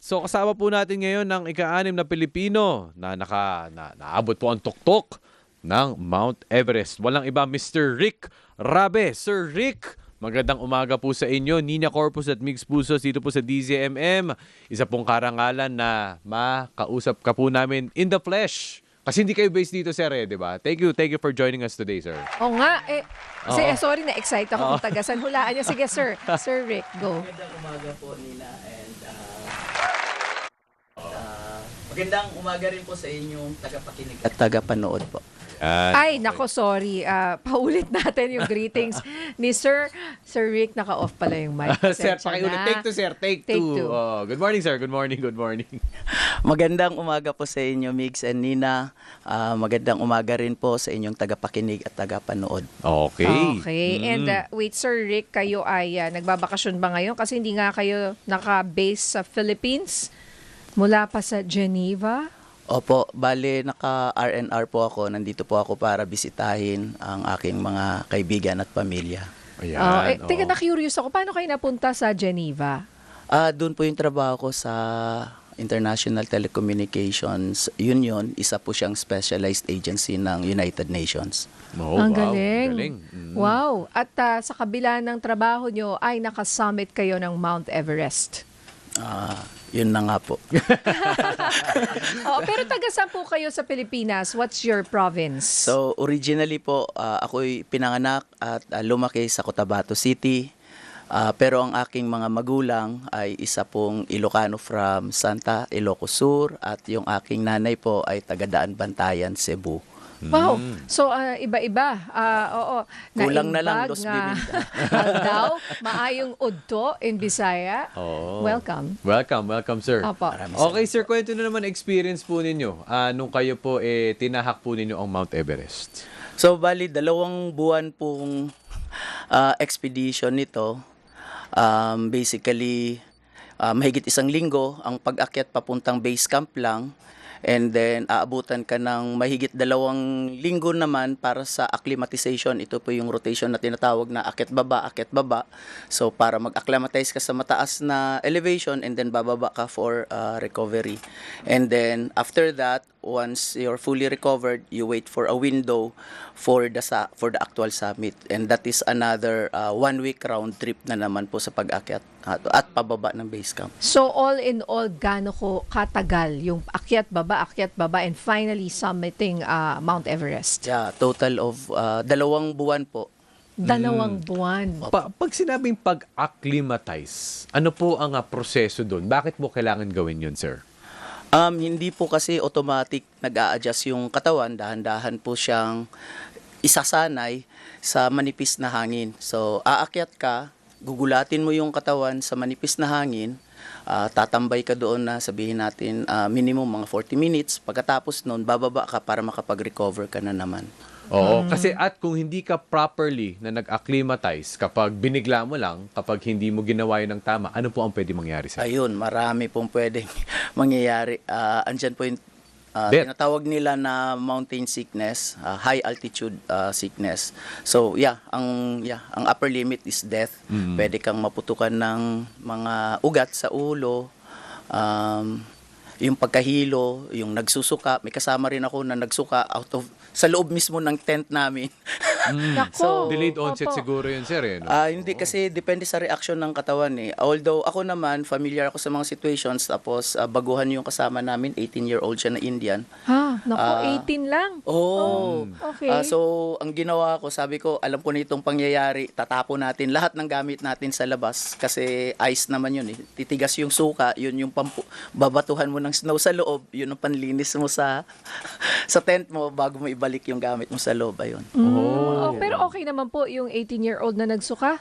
So kasama po natin ngayon ng ika-6 na Pilipino na naabot po ang tuktok ng Mount Everest. Walang iba, Mr. Rick Rabe. Sir Rick, magandang umaga po sa inyo. Nina Corpus at Mix Pusos dito po sa DZMM. Isa pong karangalan na makausap ka po namin in the flesh. Kasi hindi kayo based dito, sir, di ba? Thank you for joining us today, sir. Oo nga, sorry, na-excite ako kung tagasan. Hulaan niya. Sige, sir. Sir Rick, go. Magandang umaga po nila and magandang umaga rin po sa inyong tagapakinig at tagapanood po. Ay, nako, sorry. Paulit natin yung greetings ni Sir Rick. Naka-off pala yung mic. Sir, pakiulit. Take two, sir. Take two. Oh, good morning, sir. Good morning. Magandang umaga po sa inyo, Migs and Nina. Magandang umaga rin po sa inyong tagapakinig at tagapanood. Okay. And wait, Sir Rick, kayo ay nagbabakasyon ba ngayon? Kasi hindi nga kayo naka-base sa Philippines mula pa sa Geneva. Opo, bale naka-RNR po ako. Nandito po ako para bisitahin ang aking mga kaibigan at pamilya. Ayan. Teka, na-curious ako. Paano kayo napunta sa Geneva? Doon po yung trabaho ko sa International Telecommunications Union. Isa po siyang specialized agency ng United Nations. Oh, Ang wow. galing. Wow. At sa kabila ng trabaho nyo, ay nakasummit kayo ng Mount Everest. Yun na nga po. Pero taga-saan po kayo sa Pilipinas? What's your province? So originally po, ako'y pinanganak at lumaki sa Cotabato City. Pero ang aking mga magulang ay isa pong Ilocano from Santa Ilocos Sur at yung aking nanay po ay taga Daan Bantayan, Cebu. Wow. So, iba-iba. Oo. Kulang na lang, Naimbag dos nga bibig. daw, maayong udto in Bisaya. Oh. Welcome. Welcome, sir. Opo. Okay, sir, kwento na naman experience po ninyo nung kayo po tinahak po ninyo ang Mount Everest. So bali, 2 buwan pong expedition nito. Basically, mahigit 1 linggo ang pag-akyat papuntang base camp lang. And then, aabutan ka ng mahigit 2 linggo naman para sa acclimatization. Ito po yung rotation na tinatawag na akyat-baba. So, para mag-acclimatize ka sa mataas na elevation and then bababa ka for recovery. And then, after that, once you're fully recovered, you wait for a window for the actual summit. And that is another 1-week round trip na naman po sa pag-akyat at pababa ng base camp. So, all in all, gaano ko katagal yung akyat-baba, and finally summiting Mount Everest? Yeah, total of 2 buwan po. 2 buwan. Pag sinabing pag-acclimatize, ano po ang proseso doon? Bakit mo kailangan gawin yun, sir? Hindi po kasi automatic nag-a-adjust yung katawan. Dahan-dahan po siyang isasanay sa manipis na hangin. So, aakyat ka, gugulatin mo yung katawan sa manipis na hangin, tatambay ka doon na sabihin natin minimum mga 40 minutes. Pagkatapos noon, bababa ka para makapag-recover ka na naman. Oo, kasi at kung hindi ka properly na nag-acclimatize, kapag binigla mo lang, kapag hindi mo ginawa yun ng tama, ano po ang pwede mangyari sa Ayun, marami pong pwedeng mangyayari. Andyan po yung tinatawag nila na mountain sickness, high altitude sickness. So, ang upper limit is death. Pwede kang maputukan ng mga ugat sa ulo, yung pagkahilo, yung nagsusuka. May kasama rin ako na nagsuka sa loob mismo ng tent namin. Nako. Delayed onset Opo. siguro yun, sir. No? Hindi kasi depende sa reaction ng katawan eh. Although ako naman, familiar ako sa mga situations, tapos baguhan yung kasama namin, 18-year-old siya na Indian. Nako, 18 lang. Okay. So, ang ginawa ko, sabi ko, alam ko na itong pangyayari, tatapon natin lahat ng gamit natin sa labas kasi ice naman yun eh. Titigas yung suka, yun yung babatuhan mo ng snow sa loob, yun ang panlinis mo sa sa tent mo bago mo ibalik yung gamit mo sa loob. Ayun. Pero okay naman po yung 18-year-old na nagsuka?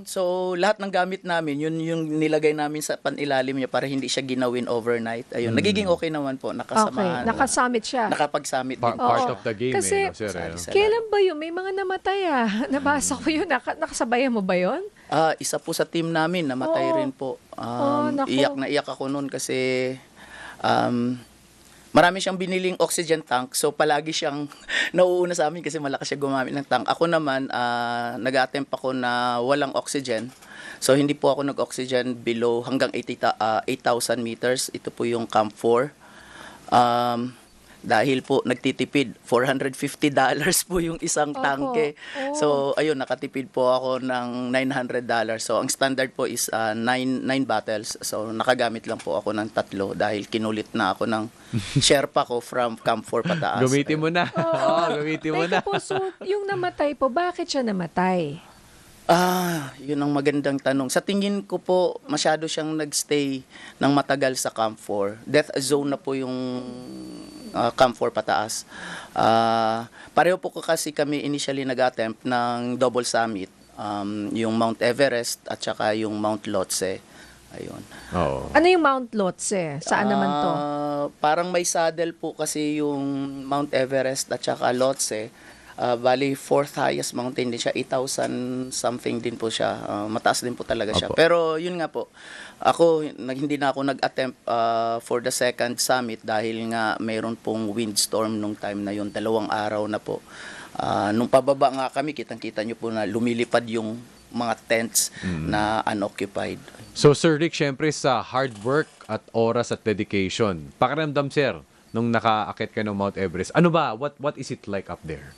So, lahat ng gamit namin, yun yung nilagay namin sa panilalim niya para hindi siya ginawin overnight. Ayun, nagiging okay naman po, nakasamahan. Nakasummit siya. Nakapag-summit din. Part of the game, Kasi, no, sir. kailan ba yun? May mga namatay Nabasa ko yun. Nakasabayan mo ba yun? Isa po sa team namin, namatay rin po. naku. Iyak na iyak ako noon kasi marami siyang biniling oxygen tank. So palagi siyang nauuna sa amin kasi malakas siya gumamit ng tank. Ako naman, nag-attempt ako na walang oxygen. So hindi po ako nag-oxygen below hanggang 8,000 meters. Ito po yung Camp 4. Dahil po nagtitipid, $450 po yung isang Opo. tangke. Oh. So ayun, nakatipid po ako ng $900. So ang standard po is 9 bottles. So nakagamit lang po ako ng 3 dahil kinulit na ako ng Sherpa ko from Camp 4 pataas. Gamitin mo na. Gamitin mo na. Teka po, so yung namatay po, bakit siya namatay? Yun ang magandang tanong. Sa tingin ko po, masyado siyang nagstay ng matagal sa Camp 4. Death zone na po yung Camp 4 pataas. Pareho po kasi kami initially nag-attempt ng double summit. Yung Mount Everest at saka yung Mount Lhotse. Ayun. Oo. Ano yung Mount Lhotse? Saan naman to? Parang may saddle po kasi yung Mount Everest at saka Lhotse. Bali, 4th highest mountain din siya. 8,000 something din po siya. Mataas din po talaga siya. Opo. Pero yun nga po, hindi na ako nag-attempt for the second summit dahil nga mayroon pong windstorm nung time na yun. 2 araw na po. Nung pababa nga kami, kitang-kita nyo po na lumilipad yung mga tents na unoccupied. So, Sir Rick, syempre sa hard work at oras at dedication, pakiramdam, sir, nung nakaakit ka ng Mount Everest, ano ba? What is it like up there?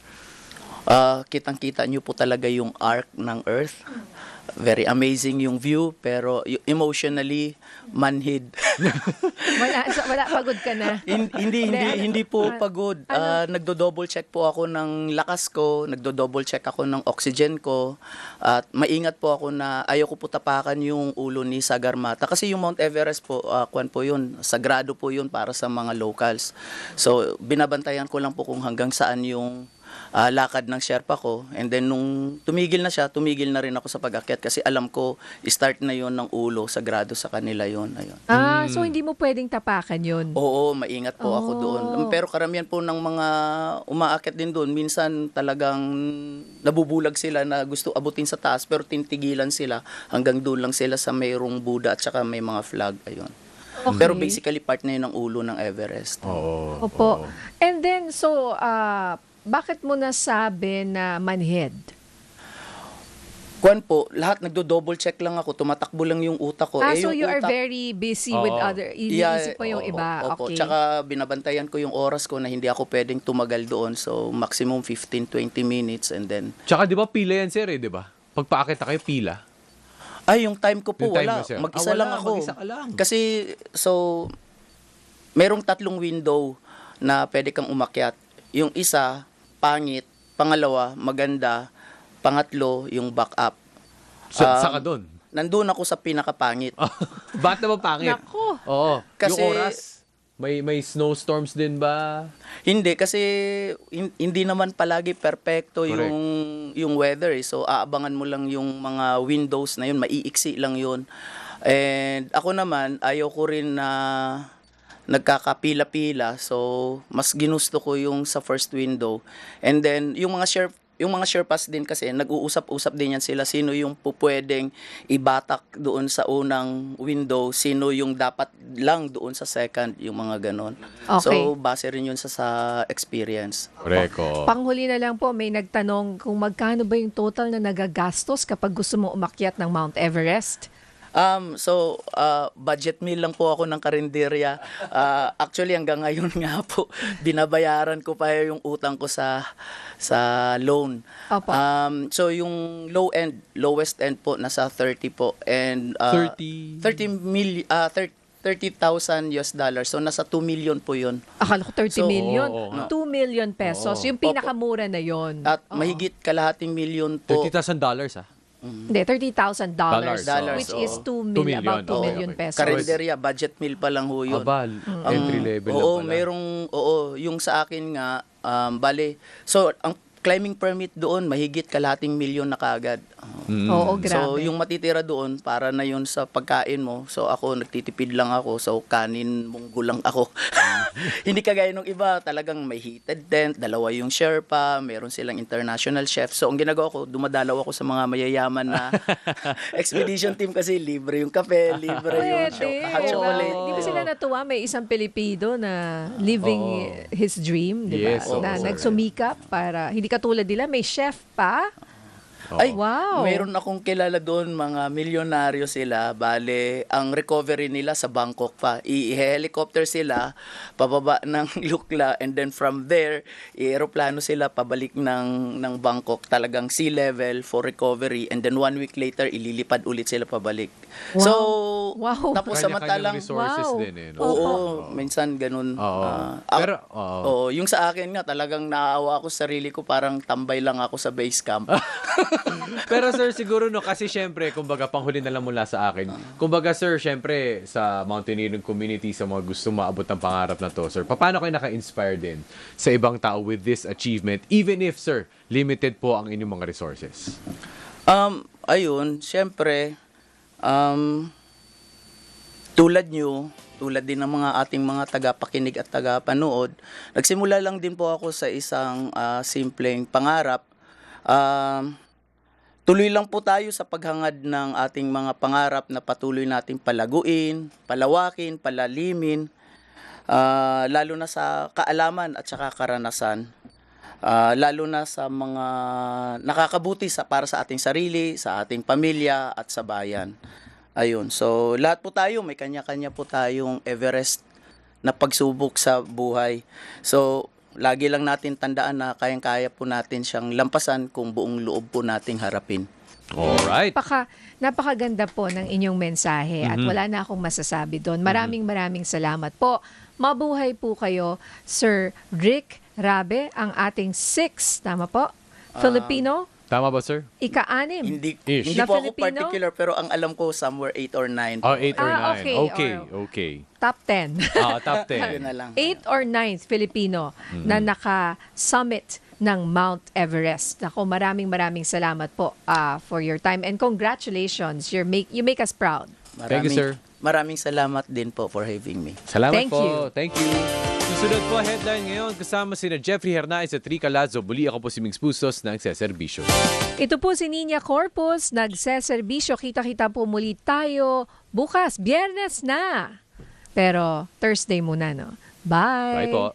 Kitang-kita nyo po talaga yung arc ng Earth. Very amazing yung view, pero emotionally, manhid. Wala, pagod ka na. Hindi po pagod. Nagdo-double check po ako ng lakas ko, nagdo-double check ako ng oxygen ko, at maingat po ako na ayaw ko po tapakan yung ulo ni Sagarmatha. Kasi yung Mount Everest po, kwan po yun, sagrado po yun para sa mga locals. So, binabantayan ko lang po kung hanggang saan yung lakad ng Sherpa ko, and then nung tumigil na siya, tumigil na rin ako sa pag-akyat kasi alam ko start na yon ng ulo, sagrado sa kanila yon. Ayun. So hindi mo pwedeng tapakan yun. Oo, maingat po ako doon. Pero karamihan po ng mga umaakyat din doon, minsan talagang nabubulag sila na gusto abutin sa taas pero tintigilan sila hanggang doon lang sila sa mayroong Buddha at saka may mga flag. Ayun. Okay. Pero basically part na yun ng ulo ng Everest. Oo. Opo. And then, so, bakit mo nasabi na manhid? Kuan po, lahat nagdo-double check lang ako, tumatakbo lang yung utak ko. So yung you are utak- very busy with Oo. other, iniisip mo yung oo, iba. Opo. Okay. Tsaka binabantayan ko yung oras ko na hindi ako pwedeng tumagal doon. So maximum 15-20 minutes and then... Tsaka di ba pila yan, sir, di ba? Pagpaakit na kayo, pila. Yung time ko po, Yung time wala. mo, sir? Mag-isa Wala, lang ako. mag-isa ka lang. Kasi, so, merong 3 window na pwede kang umakyat. Yung isa, pangit. Pangalawa, maganda. Pangatlo, yung back up. Saka doon. Nandun ako sa pinakapangit. Ba't naman pangit? Naku. Oo. Kasi- yung oras, may snowstorms din ba? Hindi kasi hindi naman palagi perpekto Correct. yung weather eh. So aabangan mo lang yung mga windows na yun, maiiksi lang yun. And ako naman ayaw ko rin na nagkakapila-pila. So mas ginusto ko yung sa first window. And then yung mga Sherpas din kasi nag-uusap-usap din yan sila sino yung pupwedeng ibatak doon sa unang window, sino yung dapat lang doon sa second, yung mga ganon. Okay. So base rin yun sa experience. Correct. Panghuli na lang po, may nagtanong kung magkano ba yung total na nagagastos kapag gusto mo umakyat ng Mount Everest? Budget meal lang po ako ng karinderya. Actually, hanggang ngayon nga po, binabayaran ko pa yung utang ko sa loan. Opo. So, yung lowest end po, nasa 30 po. And 30? 30,000 US dollars. So, nasa 2 million po yun. Akala ko 30 So, million. oo. 2 million pesos. Oo. Yung pinakamura na yon. At mahigit kalahating million po. $30,000, ah. Hindi, $30,000. Dollars, Which oo. is 2 2 million, about 2 million. million Okay. pesos. Karinderya, budget meal pa lang ho yun. Abal, entry level lang Oo, pala. yung sa akin nga, so, ang climbing permit doon, mahigit kalahating milyon na kaagad. Oo, grabe. So, yung matitira doon, para na yun sa pagkain mo. So, ako, nagtitipid lang ako. So, kanin, munggo lang ako. Hindi kagaya nung iba, talagang may heated tent, 2 yung Sherpa, meron silang international chef. So, ang ginagawa ko, dumadalaw ako sa mga mayayaman na expedition team kasi libre yung kape, libre yung Pwede. hot chocolate. Di ba sila natuwa? May isang Pilipino na living his dream, di ba? Yes, na oo. nagsumikap para, hindi katulad nila, may chef pa. Oo. Ay, Wow. mayroon akong kilala doon, mga milyonaryo sila. Bale, ang recovery nila sa Bangkok pa. I-helicopter sila, pababa ng Lukla, and then from there, i-aeroplano sila pabalik ng Bangkok. Talagang sea level for recovery. And then 1 week later, ililipad ulit sila pabalik. Wow. So, Wow. tapos Kanya-kanyang samantalang... resources Wow. din eh. No? Oo, minsan ganun. Oo. Pero, oo. Oo, yung sa akin nga, talagang naaawa ako sa sarili ko, parang tambay lang ako sa base camp. Pero sir, siguro no, kasi syempre, kumbaga, panghuli na lang mula sa akin. Kumbaga sir, syempre, sa mountaineering community, sa mga gusto maabot ng pangarap na to, sir, paano kayo naka-inspire din sa ibang tao with this achievement, even if, sir, limited po ang inyong mga resources? Ayun, syempre, tulad nyo, tulad din ng mga ating mga tagapakinig at tagapanood, nagsimula lang din po ako sa isang simpleng pangarap. Tuloy lang po tayo sa paghangad ng ating mga pangarap na patuloy nating palaguin, palawakin, palalimin, lalo na sa kaalaman at saka karanasan. Lalo na sa mga nakakabuti para sa ating sarili, sa ating pamilya at sa bayan. Ayun. So, lahat po tayo, may kanya-kanya po tayong Everest na pagsubok sa buhay. So, lagi lang natin tandaan na kayang-kaya po natin siyang lampasan kung buong loob po nating harapin. Alright. Napakaganda po ng inyong mensahe at wala na akong masasabi doon. Maraming salamat po. Mabuhay po kayo, Sir Rick Rabe, ang ating 6, tama po? Filipino, Tama ba, sir? ika-6. Hindi Ish. hindi Na po ako Filipino? particular, pero ang alam ko somewhere 8 or 9. Oh, 8 or 9. okay. Okay. Top 10. Top Yun 10. na lang. 8 or 9 Filipino na naka-summit ng Mount Everest. Ako, maraming salamat po for your time and congratulations. You make us proud. Thank you, sir. Maraming salamat din po for having me. Salamat Thank po. you. Thank you. Susunod po headline ngayon kasama sina Jeffrey Hernandez at Rica Lazo. Muli ako po si Mings Pustos ng Seserbisyo. Ito po si Nina Corpus, nagseserbisyo. Kita-kita po muli tayo bukas, Biyernes na. Pero Thursday muna, no? Bye! Bye po.